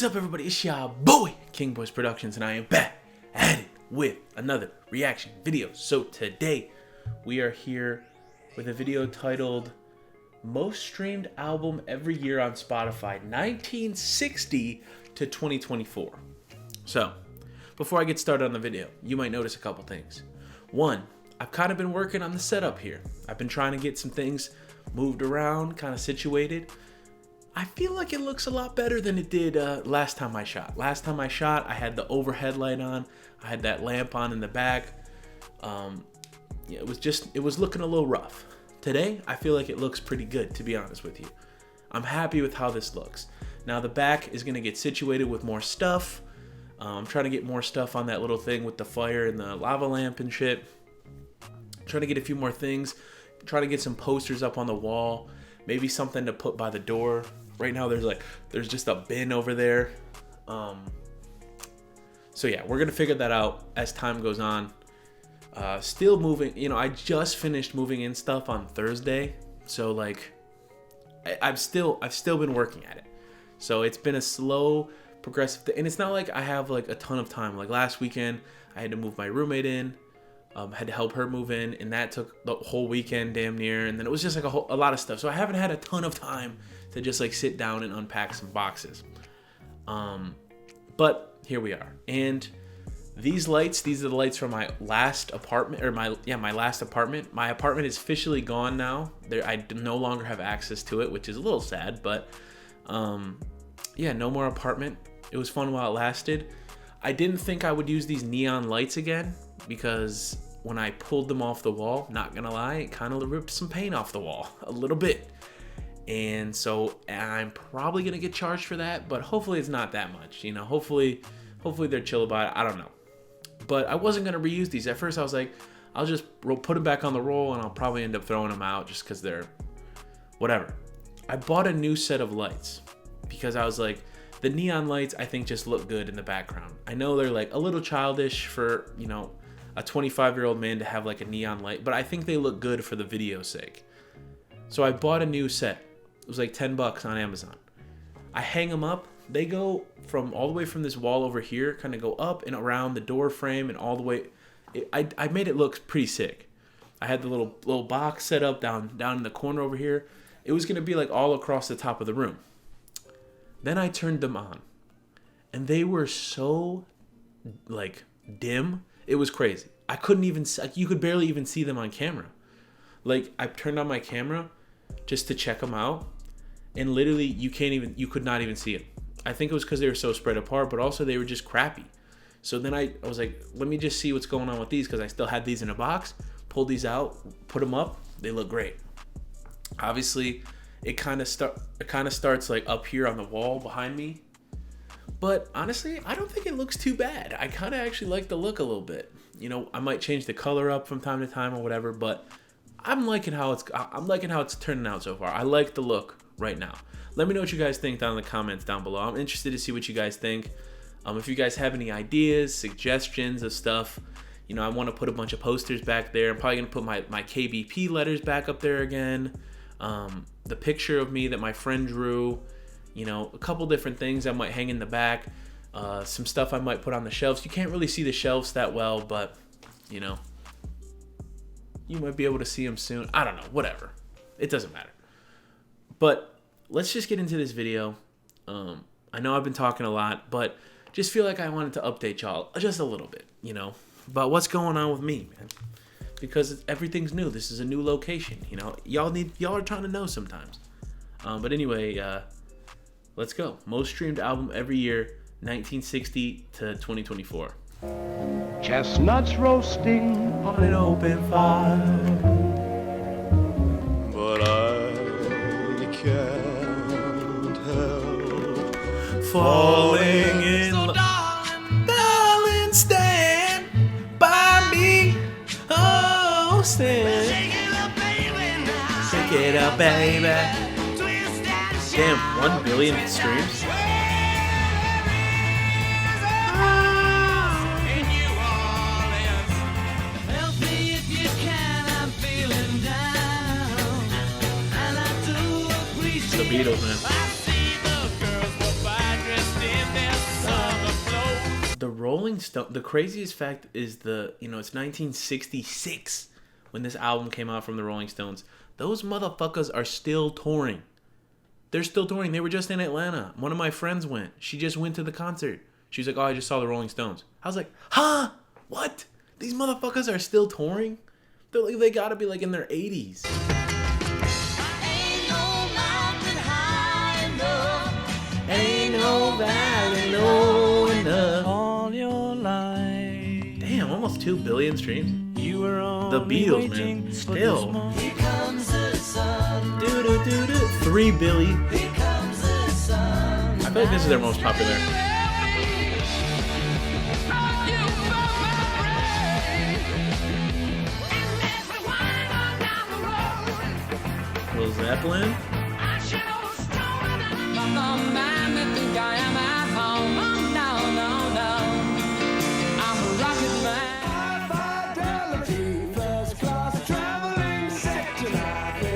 up, everybody? It's your boy, King Boys Productions, and I am back at it with another reaction video. So today, we are here with a video titled Most Streamed Album Every Year on Spotify, 1960 to 2024. So, before I get started on the video, you might notice a couple things. One, I've kind of been working on the setup here. I've been trying to get some things moved around, kind of situated. I feel like it looks a lot better than it did last time I shot. Last time I shot, I had the overhead light on. I had that lamp on in the back. Yeah, it was looking a little rough. Today, I feel like it looks pretty good, to be honest with you. I'm happy with how this looks. Now the back is gonna get situated with more stuff. I'm trying to get more stuff on that little thing with the fire and the lava lamp and shit. Trying to get a few more things. Trying to get some posters up on the wall. Maybe something to put by the door. Right now there's just a bin over there. So yeah, we're gonna figure that out as time goes on. Still moving, you know, I just finished moving in stuff on Thursday. So like I've still been working at it. So it's been a slow, progressive thing. And it's not like I have like a ton of time. Like last weekend I had to move my roommate in. Had to help her move in, and that took the whole weekend damn near, and then it was just like a lot of stuff. So I haven't had a ton of time to just like sit down and unpack some boxes. But here we are. And these are the lights from my last apartment, or my last apartment. My apartment is officially gone now. I no longer have access to it, which is a little sad, but yeah, no more apartment. It was fun while it lasted. I didn't think I would use these neon lights again, because when I pulled them off the wall, not gonna lie, it kind of ripped some paint off the wall a little bit. And so I'm probably gonna get charged for that, but hopefully it's not that much. You know, hopefully they're chill about it. I don't know. But I wasn't gonna reuse these. At first I was like, I'll just put them back on the roll, and I'll probably end up throwing them out just because they're whatever. I bought a new set of lights because I was like, the neon lights I think just look good in the background. I know they're like a little childish for, you know, a 25-year-old man to have like a neon light, but I think they look good for the video's sake. So I bought a new set. It was like $10 on Amazon. I hang them up. They go from all the way from this wall over here, kind of go up and around the door frame and all the way. I made it look pretty sick. I had the little box set up down in the corner over here. It was gonna be like all across the top of the room. Then I turned them on, and they were so like dim. It was crazy. I couldn't even, you could barely even see them on camera. Like I turned on my camera just to check them out, and literally you could not even see them. I think it was because they were so spread apart, but also they were just crappy. So then I was like, let me just see what's going on with these, because I still had these in a box. Pulled these out, put them up. They look great. Obviously, it kind of starts like up here on the wall behind me. But honestly, I don't think it looks too bad. I kind of actually like the look a little bit. You know, I might change the color up from time to time or whatever, but I'm liking how it's turning out so far. I like the look right now. Let me know what you guys think down in the comments down below. I'm interested to see what you guys think. If you guys have any ideas, suggestions of stuff, you know, I want to put a bunch of posters back there. I'm probably gonna put my KBP letters back up there again. The picture of me that my friend drew. You know, a couple different things I might hang in the back. Some stuff I might put on the shelves. You can't really see the shelves that well, but, you know, you might be able to see them soon. I don't know, whatever. It doesn't matter. But let's just get into this video. I know I've been talking a lot, but just feel like I wanted to update y'all just a little bit, you know, about what's going on with me, man. Because everything's new. This is a new location, you know. Y'all are trying to know sometimes. But anyway, let's go. Most streamed album every year, 1960 to 2024. Chestnuts roasting On an open fire. But I can't help Falling in love. Darling, stand by me. Oh, stand. Shake it up, baby. Damn, 1 billion streams. The Beatles, man. Rolling Stone. The craziest fact is it's 1966 when this album came out from the Rolling Stones. Those motherfuckers are still touring. They're still touring. They were just in Atlanta. One of my friends went. She just went to the concert. She was like, "Oh, I just saw the Rolling Stones." I was like, "Huh? What? These motherfuckers are still touring? They're like, they gotta be like in their 80s." Ain't no mountain high enough. Ain't no valley low enough. All your life. Damn, almost 2 billion streams. You were on The Beatles, man. Still. Here comes the sun. Do do do do. 3 billion. Here comes the sun. I feel like this is their most popular. Will Zeppelin?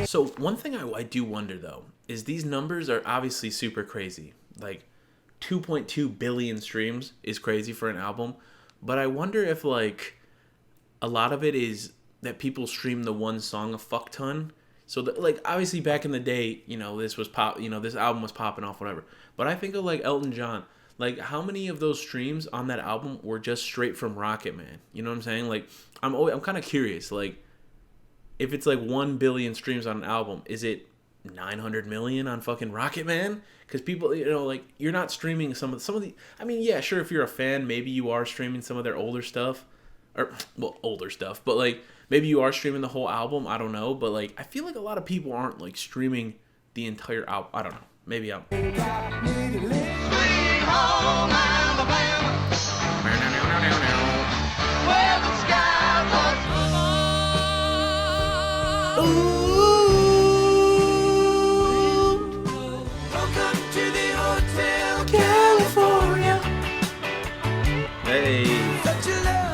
So one thing I do wonder though is these numbers are obviously super crazy. Like 2.2 billion streams is crazy for an album, but I wonder if like a lot of it is that people stream the one song a fuck ton. So like obviously back in the day, this was this album was popping off, whatever. But I think of like Elton John. Like how many of those streams on that album were just straight from Rocket Man? You know what I'm saying? Like I'm kind of curious. Like if it's like 1 billion streams on an album, is it 900 million on fucking Rocket Man? Because people, like you're not streaming some of the. I mean, yeah, sure. If you're a fan, maybe you are streaming some of their older stuff, older stuff. But like maybe you are streaming the whole album. I don't know. But like I feel like a lot of people aren't like streaming the entire album. I don't know. Maybe I'm. Sweet home Alabama, where the skies are welcome to the Hotel California. Hey. Such a love.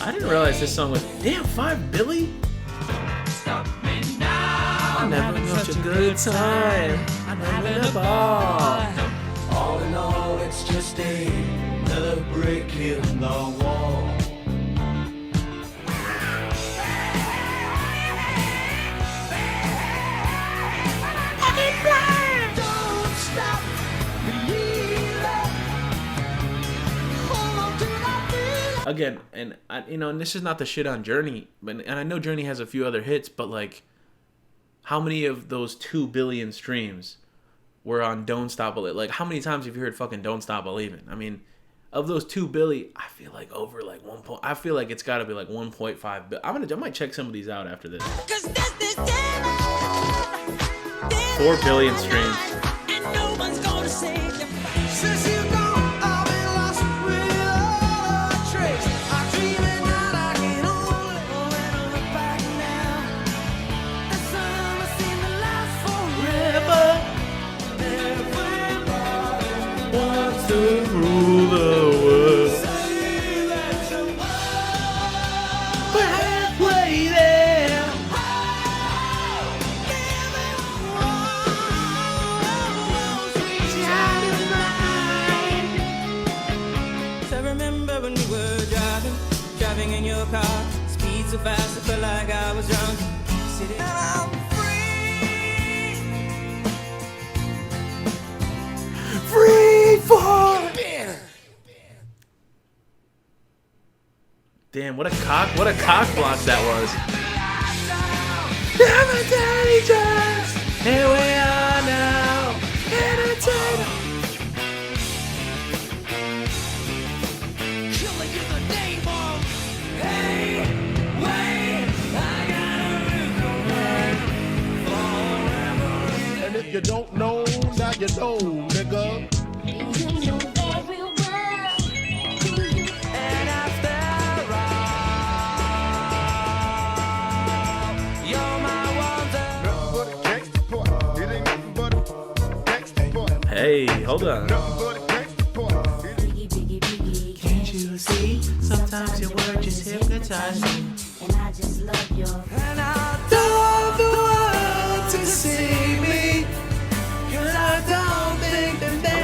I didn't realize this song was damn 5 Billy. Stop me now. I'm having such a good time. I'm having a ball. All in all, it's just another brick in the wall. Don't stop believing. Hold on to that feeling. Again, and and this is not the shit on Journey, and I know Journey has a few other hits, but like, how many of those 2 billion streams were on "Don't Stop Believing"? Like, how many times have you heard fucking "Don't Stop Believing"? I mean, of those 2 billion, I feel like over like 1 point. I feel like it's got to be like 1.5 billion. I might check some of these out after this. 'Cause this 4 billion streams. and no one's gonna save you. Since you're gone, I've been lost without a trace. I'm dreaming that I can only look back now. The summer seemed to last forever. Everybody Wants to rule the world. say that you're We're halfway there. I remember when we were driving in your car, speed so fast I felt like I was drunk. Sitting I'm Free fall. Damn, what a cock block that was. Never dangerous. Here we are now. Entertainment. killing in the name of hey, wait, I got a And if you don't know, now you know, nigga. and after all, you're my wonder. Hey, hold on. Can't you see? Sometimes your words just hypnotize me. And I just love your And I'll Don't the world to see me. 'Cause I don't think that they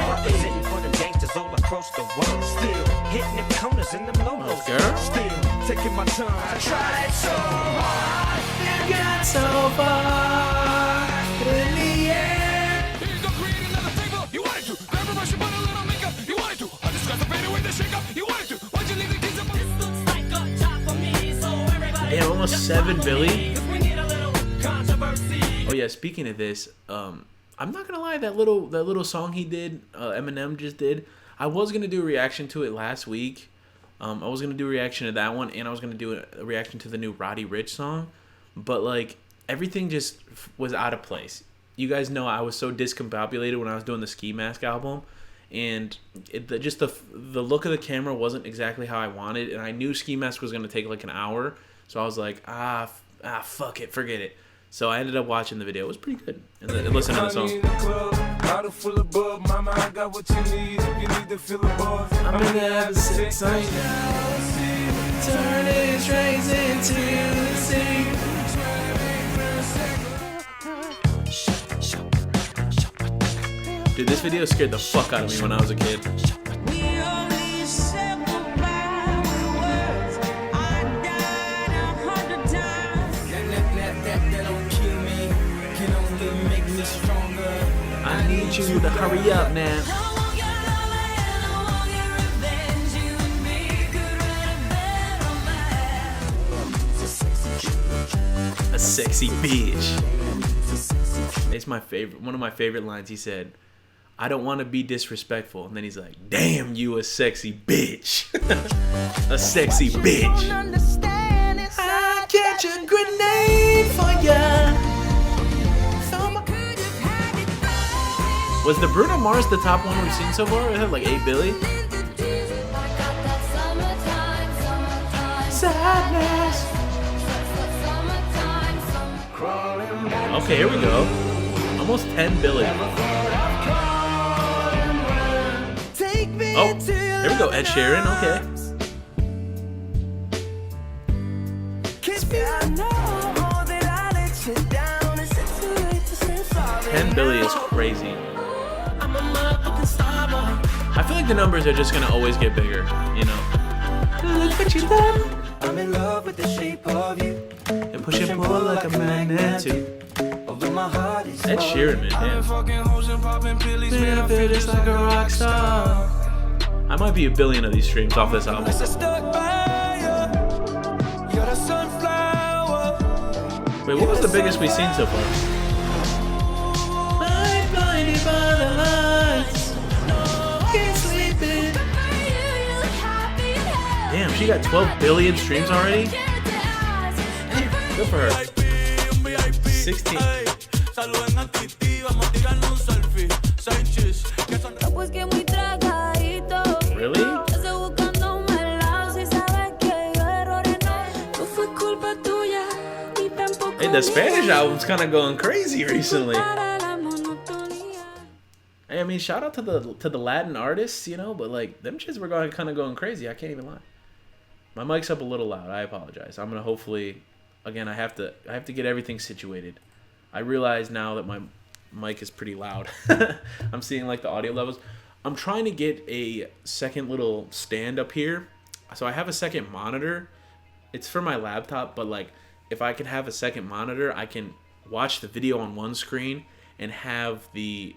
across the world. Still hitting the corners in them lolos. Girl. Still taking my time. I tried so hard. Got so far in the end. He's not creating another flavor. You wanted to. Grab a brush and put a little makeup. You wanted to. I just got the fader with the shake up. You wanted to. Why'd you leave the kids up? This looks like a job for me, so everybody. Damn, almost 7 billion. We need a little controversy. Oh yeah, speaking of this, I'm not gonna lie, that little song he did, Eminem just did. I was gonna do a reaction to it last week. I was gonna do a reaction to that one, and I was gonna do a reaction to the new Roddy Ricch song, but like everything just was out of place. You guys know I was so discombobulated when I was doing the Ski Mask album, and the look of the camera wasn't exactly how I wanted, and I knew Ski Mask was gonna take like an hour, so I was like, fuck it, forget it. So I ended up watching the video. It was pretty good. And listening to the song. Bottle full of bub, mama, I got what you need. If you need to fill a buzz, I'm gonna have a sex on you. Turning trains into the sea. Dude, this video scared the fuck out of me when I was a kid. We only said goodbye with words. I died 100 times. That don't kill me, can only make me stronger. I need you to hurry up now. I want your love and I want your revenge. You and me could write a better man. A sexy bitch. It's my favorite. One of my favorite lines. He said, "I don't want to be disrespectful," and then he's like, "Damn, you a sexy bitch." A sexy bitch. I catch a grenade for ya. Was the Bruno Mars the top one we've seen so far? It had like 8 billion. Sadness. Okay, here we go. Almost 10 billion. Oh, here we go, Ed Sheeran. Okay. 10 billion is crazy. I feel like the numbers are just gonna always get bigger, you know. Look what you done. I'm in love with the shape of you. And push and pull like a magnet too. Although my heart is Ed Sheeran, man, damn. fucking hoes and popping pillies, Man, I feel just like a rock star. I might be a billion of these streams off this album. stuck by you. You're the sunflower. Wait, what was the biggest we've seen so far? I'm blinded by the lights. Can't sleep in. Damn, she got 12 billion streams already? Good for her. 16. Really? Hey, the Spanish album's kind of going crazy recently. Hey, I mean, shout out to the Latin artists, you know, but like them shits were kind of going crazy. I can't even lie. My mic's up a little loud. I apologize. I'm gonna hopefully, again, I have to get everything situated. I realize now that my mic is pretty loud. I'm seeing like the audio levels. I'm trying to get a second little stand up here. So I have a second monitor. It's for my laptop, but like if I can have a second monitor, I can watch the video on one screen and have the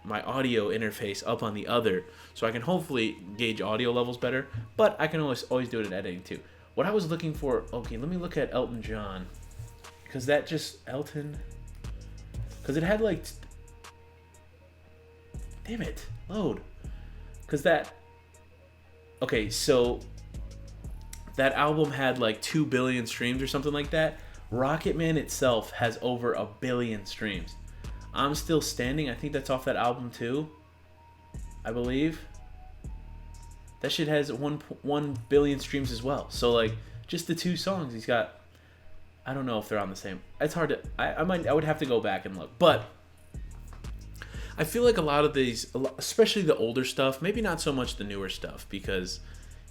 my audio interface up on the other, so I can hopefully gauge audio levels better. But I can always do it in editing too. What I was looking for, okay, let me look at Elton John, because that just Elton, because it had like, damn it, load, because that, okay, so that album had like 2 billion streams or something like that. Rocket Man itself has over 1 billion streams. I'm Still Standing, I think that's off that album too, I believe. That shit has 1 billion streams as well. So like just the 2 songs he's got, I don't know if they're on the same. It's hard to, I would have to go back and look. But I feel like a lot of these, especially the older stuff, maybe not so much the newer stuff, because,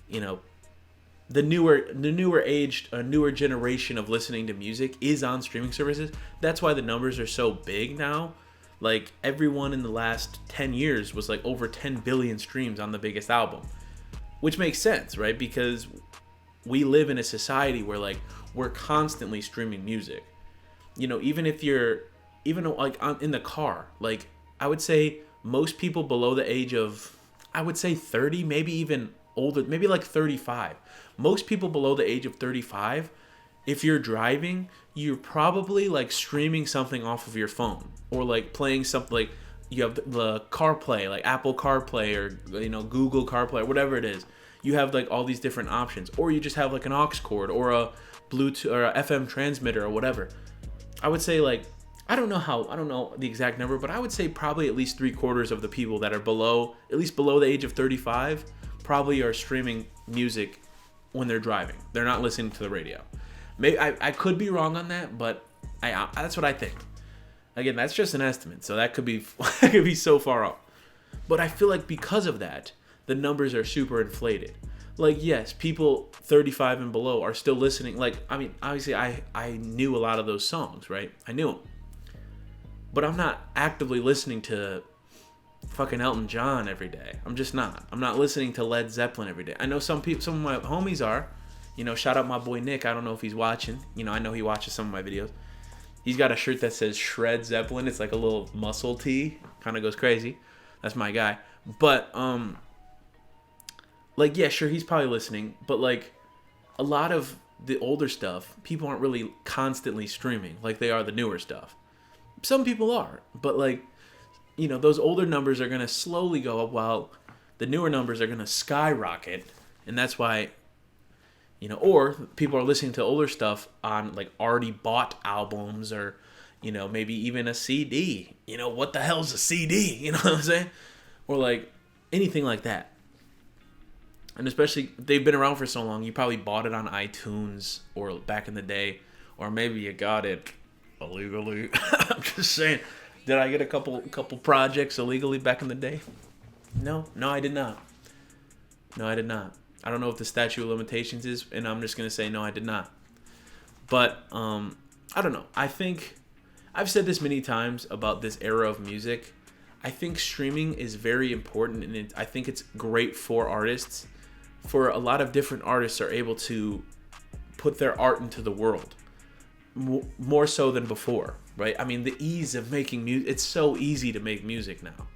you know, the newer generation of listening to music is on streaming services. That's why the numbers are so big now. Like everyone in the last 10 years was like over 10 billion streams on the biggest album, which makes sense, right? Because we live in a society where like we're constantly streaming music. You know, even like in the car, like I would say most people below the age of, I would say 30, maybe even older, maybe like 35. Most people below the age of 35, if you're driving, you're probably like streaming something off of your phone or like playing something, like you have the CarPlay, like Apple CarPlay or, you know, Google CarPlay, or whatever it is. You have like all these different options, or you just have like an aux cord or a Bluetooth or a FM transmitter or whatever. I would say like, I don't know the exact number, but I would say probably at least 3/4 of the people that are at least below the age of 35, probably are streaming music when they're driving. They're not listening to the radio. Maybe I could be wrong on that, but that's what I think. Again, that's just an estimate, so that could be so far off. But I feel like because of that, the numbers are super inflated. Like, yes, people 35 and below are still listening. Like, I mean, obviously I knew a lot of those songs, right? I knew them. But I'm not actively listening to fucking Elton John every day. I'm just not. I'm not listening to Led Zeppelin every day. I know some of my homies are. You know, shout out my boy Nick. I don't know if he's watching. You know, I know he watches some of my videos. He's got a shirt that says Shred Zeppelin. It's like a little muscle tee. Kind of goes crazy. That's my guy. But, like, yeah, sure, he's probably listening. But, like, a lot of the older stuff, people aren't really constantly streaming like they are the newer stuff. Some people are. But, like, you know, those older numbers are going to slowly go up while the newer numbers are going to skyrocket. And that's why, you know, or people are listening to older stuff on like already bought albums, or, you know, maybe even a CD. You know, what the hell's a CD? You know what I'm saying? Or like anything like that. And especially, they've been around for so long, you probably bought it on iTunes or back in the day, or maybe you got it illegally. I'm just saying. Did I get a couple projects illegally back in the day? No, I did not. No, I did not. I don't know if the statute of limitations is, and I'm just going to say no, I did not. But, I don't know. I think, I've said this many times about this era of music. I think streaming is very important, and I think it's great for artists. For a lot of different artists are able to put their art into the world. More so than before, right? I mean, the ease of making music, it's so easy to make music now.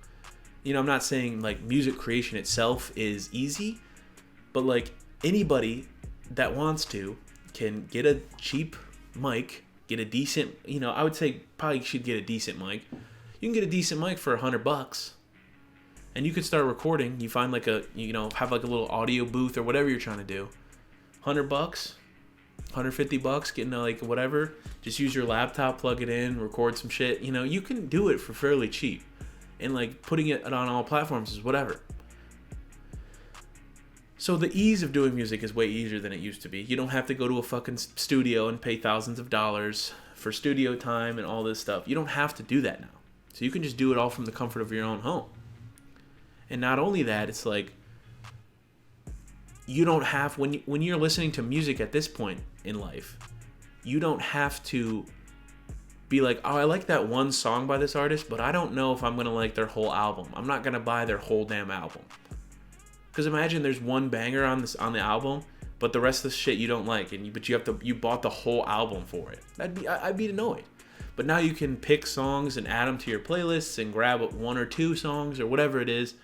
You know, I'm not saying like music creation itself is easy, but like anybody that wants to can get a cheap mic, get a decent, you know, I would say probably should get a decent mic. You can get a decent mic for $100, and you can start recording. You find like you know, have like a little audio booth or whatever you're trying to do. $100, $150, getting like whatever. Just use your laptop, plug it in, record some shit. You know, you can do it for fairly cheap, and like putting it on all platforms is whatever. So the ease of doing music is way easier than it used to be. You don't have to go to a fucking studio and pay thousands of dollars for studio time and all this stuff. You don't have to do that now. So you can just do it all from the comfort of your own home. And not only that, it's like you don't have, when you're listening to music at this point in life, you don't have to be like, oh, I like that one song by this artist, but I don't know if I'm going to like their whole album. I'm not going to buy their whole damn album. Because imagine there's one banger on the album, but the rest of the shit you don't like, but you bought the whole album for it. I'd be annoyed. But now you can pick songs and add them to your playlists and grab one or two songs or whatever it is.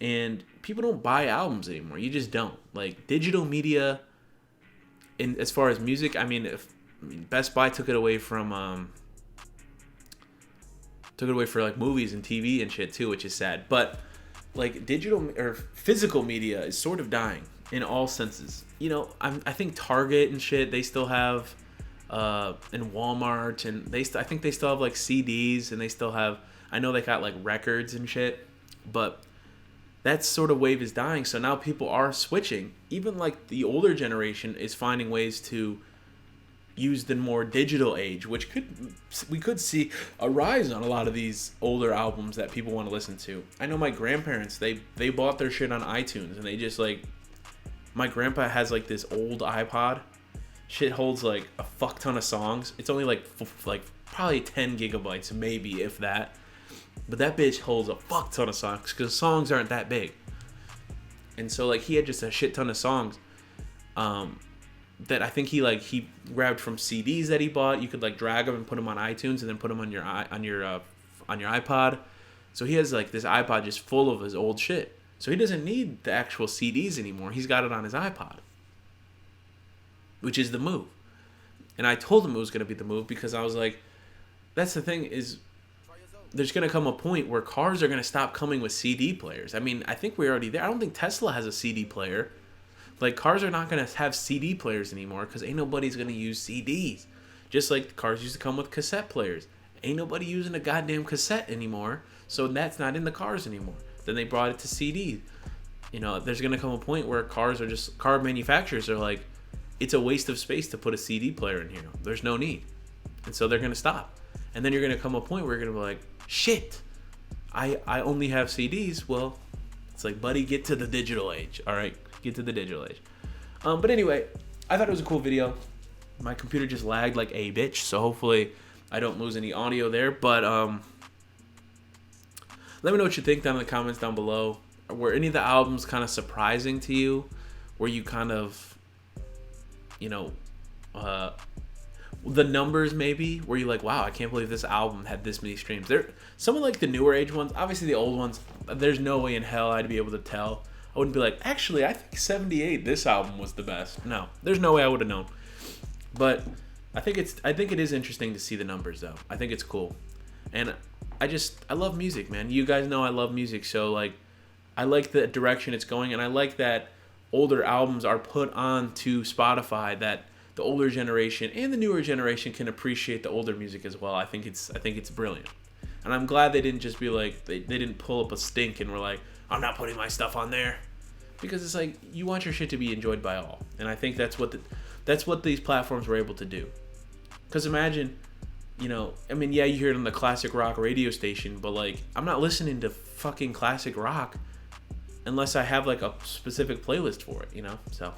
And people don't buy albums anymore. You just don't. Like digital media, as far as music, I mean, Best Buy took it away from for like movies and TV and shit too, which is sad. But like digital or physical media is sort of dying in all senses. You know, I think Target and shit, they still have, and Walmart, and I think they still have like CDs, and they still have, I know they got like records and shit, but that sort of wave is dying. So now people are switching. Even like the older generation is finding ways to use the more digital age, which we could see a rise on a lot of these older albums that people want to listen to. I know my grandparents, they bought their shit on iTunes, and they just like, my grandpa has like this old iPod. Shit holds like a fuck ton of songs. It's only like probably 10 gigabytes, maybe, if that. But that bitch holds a fuck ton of songs because songs aren't that big. And so like he had just a shit ton of songs that I think he grabbed from CDs that he bought. You could like drag them and put them on iTunes and then put them on your iPod. So he has like this iPod just full of his old shit. So he doesn't need the actual CDs anymore. He's got it on his iPod, which is the move. And I told him it was going to be the move because I was like, that's the thing is, there's going to come a point where cars are going to stop coming with CD players. I mean, I think we're already there. I don't think Tesla has a CD player. Like, cars are not going to have CD players anymore because ain't nobody's going to use CDs. Just like cars used to come with cassette players. Ain't nobody using a goddamn cassette anymore, so that's not in the cars anymore. Then they brought it to CD. You know, there's going to come a point where car manufacturers are like, it's a waste of space to put a CD player in here. There's no need. And so they're going to stop. And then you're going to come a point where you're going to be like, shit, I only have CDs. Well, it's like, buddy, get to the digital age. All right, get to the digital age. But anyway, I thought it was a cool video. My computer just lagged like a bitch, so hopefully I don't lose any audio there. But let me know what you think down in the comments down below. Were any of the albums kind of surprising to you? Were you kind of, you know, the numbers maybe? Were you like, wow, I can't believe this album had this many streams? Some of like the newer age ones, obviously the old ones, there's no way in hell I'd be able to tell. I wouldn't be like, actually, I think 78, this album was the best. No, there's no way I would have known. But I think it is interesting to see the numbers though. I think it's cool. And I love music, man. You guys know I love music, so like I like the direction it's going, and I like that older albums are put onto Spotify, that the older generation and the newer generation can appreciate the older music as well. I think it's brilliant. And I'm glad they didn't just be like, they didn't pull up a stink and were like, I'm not putting my stuff on there. Because it's like, you want your shit to be enjoyed by all. And I think that's what these platforms were able to do. Because imagine, you know, I mean, yeah, you hear it on the classic rock radio station, but like, I'm not listening to fucking classic rock unless I have like a specific playlist for it, you know? So,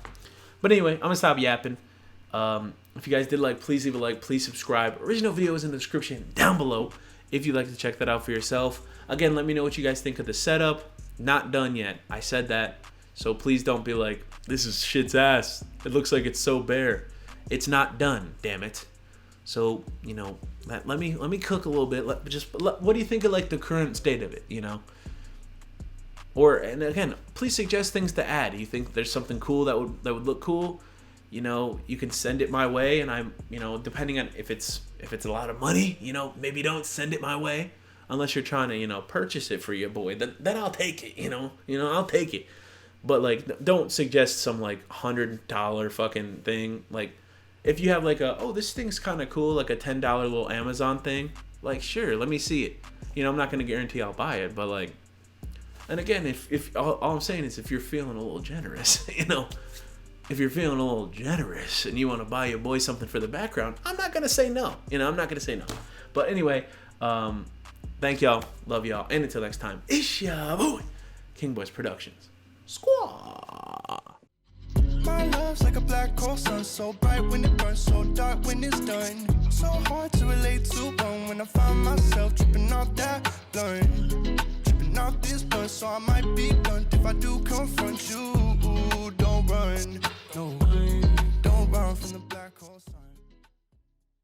but anyway, I'm gonna stop yapping. If you guys did like, please leave a like, please subscribe. Original video is in the description down below if you'd like to check that out for yourself. Again, let me know what you guys think of the setup. Not done yet. I said that. So please don't be like, this is shit's ass. It looks like it's so bare. It's not done, damn it. So, you know, let me cook a little bit. What do you think of like the current state of it, you know? And again, please suggest things to add. You think there's something cool that would look cool? You know, you can send it my way, and I'm, you know, depending on if it's a lot of money, you know, maybe don't send it my way unless you're trying to, you know, purchase it for your boy. Then I'll take it, you know, I'll take it. But like, don't suggest some like $100 fucking thing. Like, if you have like this thing's kind of cool, like a $10 little Amazon thing, like sure, let me see it. You know, I'm not gonna guarantee I'll buy it, but like, and again, if all I'm saying is if you're feeling a little generous, you know. If you're feeling a little generous and you want to buy your boy something for the background, I'm not going to say no. You know, I'm not going to say no. But anyway, thank y'all. Love y'all. And until next time, it's your boy, King Boys Productions. Squaw. My love's like a black hole sun, so bright when it burns, so dark when it's done. So hard to relate to one when I find myself tripping off that blunt. Tripping off this blunt, so I might be blunt if I do confront you.